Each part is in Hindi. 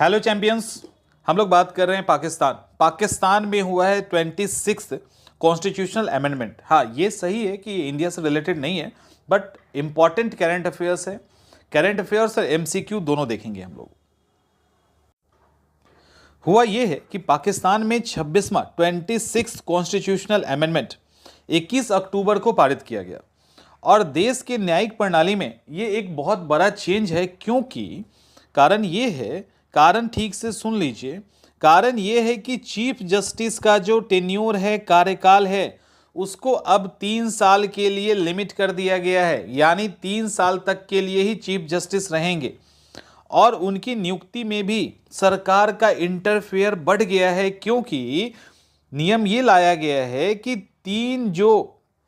हेलो चैंपियंस, हम लोग बात कर रहे हैं पाकिस्तान में हुआ है 26th कॉन्स्टिट्यूशनल अमेंडमेंट। हाँ, ये सही है कि इंडिया से रिलेटेड नहीं है, बट इंपॉर्टेंट करंट अफेयर्स है। करंट अफेयर्स और एमसीक्यू दोनों देखेंगे हम लोग। हुआ ये है कि पाकिस्तान में 26वां कॉन्स्टिट्यूशनल अमेंडमेंट 21 अक्टूबर को पारित किया गया और देश के न्यायिक प्रणाली में ये एक बहुत बड़ा चेंज है, क्योंकि कारण ठीक से सुन लीजिए। कारण ये है कि चीफ जस्टिस का जो टेन्योर है, कार्यकाल है, उसको अब 3 साल के लिए लिमिट कर दिया गया है। यानी 3 साल तक के लिए ही चीफ जस्टिस रहेंगे और उनकी नियुक्ति में भी सरकार का इंटरफेयर बढ़ गया है, क्योंकि नियम ये लाया गया है कि 3 जो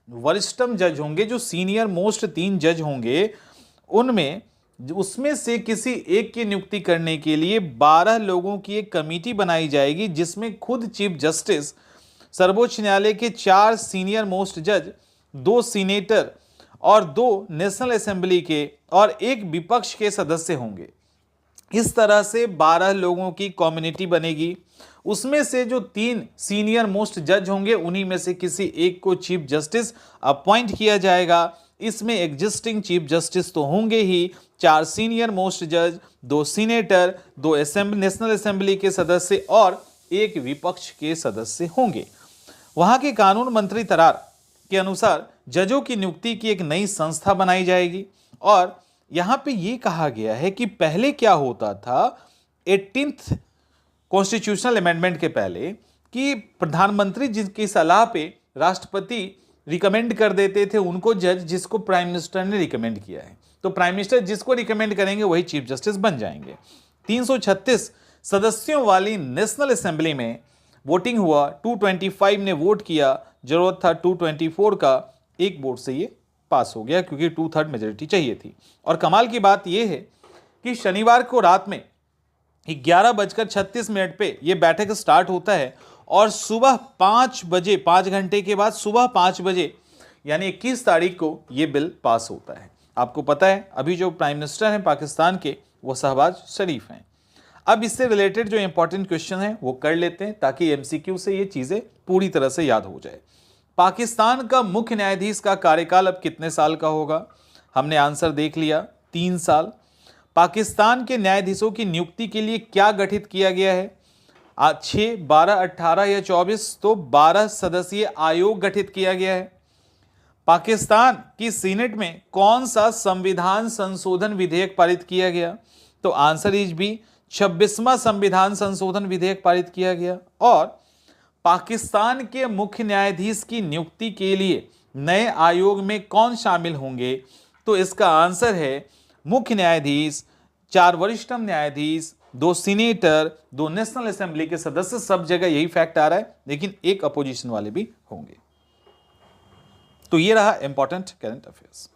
वरिष्ठतम जज होंगे, जो सीनियर मोस्ट 3 जज होंगे, उसमें से किसी एक की नियुक्ति करने के लिए 12 लोगों की एक कमेटी बनाई जाएगी, जिसमें खुद चीफ जस्टिस, सर्वोच्च न्यायालय के 4 सीनियर मोस्ट जज, 2 सीनेटर और 2 नेशनल असेंबली के और 1 विपक्ष के सदस्य होंगे। इस तरह से 12 लोगों की कम्युनिटी बनेगी। उसमें से जो 3 सीनियर मोस्ट जज होंगे, उन्हीं में से किसी एक को चीफ जस्टिस अपॉइंट किया जाएगा। इसमें एग्जिस्टिंग चीफ जस्टिस तो होंगे ही, 4 सीनियर मोस्ट जज, 2 सीनेटर, 2 नेशनल असेंबली के सदस्य और 1 विपक्ष के सदस्य होंगे। वहां के कानून मंत्री तरार के अनुसार जजों की नियुक्ति की एक नई संस्था बनाई जाएगी। और यहां पे ये कहा गया है कि पहले क्या होता था 18th कॉन्स्टिट्यूशनल अमेंडमेंट के पहले, कि प्रधानमंत्री जिनकी सलाह पे राष्ट्रपति रिकमेंड कर देते थे उनको जज, जिसको प्राइम मिनिस्टर ने रिकमेंड किया है। तो प्राइम मिनिस्टर जिसको रिकमेंड करेंगे वही चीफ जस्टिस बन जाएंगे। 336 सदस्यों वाली नेशनल असेंबली में वोटिंग हुआ, 225 ने वोट किया, जरूरत था 224 का, एक वोट से ये पास हो गया, क्योंकि 2/3 मेजोरिटी चाहिए थी। और कमाल की बात यह है कि शनिवार को रात में 11:36 पे यह बैठक स्टार्ट होता है और सुबह 5 बजे, 5 घंटे के बाद सुबह 5 बजे यानी 21 तारीख को यह बिल पास होता है। आपको पता है अभी जो प्राइम मिनिस्टर हैं पाकिस्तान के, वो शहबाज शरीफ हैं। अब इससे रिलेटेड जो इंपॉर्टेंट क्वेश्चन है वो कर लेते हैं, ताकि एमसीक्यू से ये चीजें पूरी तरह से याद हो जाए। पाकिस्तान का मुख्य न्यायाधीश का कार्यकाल अब कितने साल का होगा? हमने आंसर देख लिया, 3 साल। पाकिस्तान के न्यायाधीशों की नियुक्ति के लिए क्या गठित किया गया है? 6, 12, 18 या 24? तो 12 सदस्यीय आयोग गठित किया गया है। पाकिस्तान की सीनेट में कौन सा संविधान संशोधन विधेयक पारित किया गया? तो आंसर इज बी, 26वां संविधान संशोधन विधेयक पारित किया गया। और पाकिस्तान के मुख्य न्यायाधीश की नियुक्ति के लिए नए आयोग में कौन शामिल होंगे? तो इसका आंसर है मुख्य न्यायाधीश, 4 वरिष्ठतम न्यायाधीश, 2 सीनेटर, 2 नेशनल असेंबली के सदस्य। सब जगह यही फैक्ट आ रहा है, लेकिन एक अपोजिशन वाले भी होंगे। तो ये रहा इंपॉर्टेंट करंट अफेयर्स।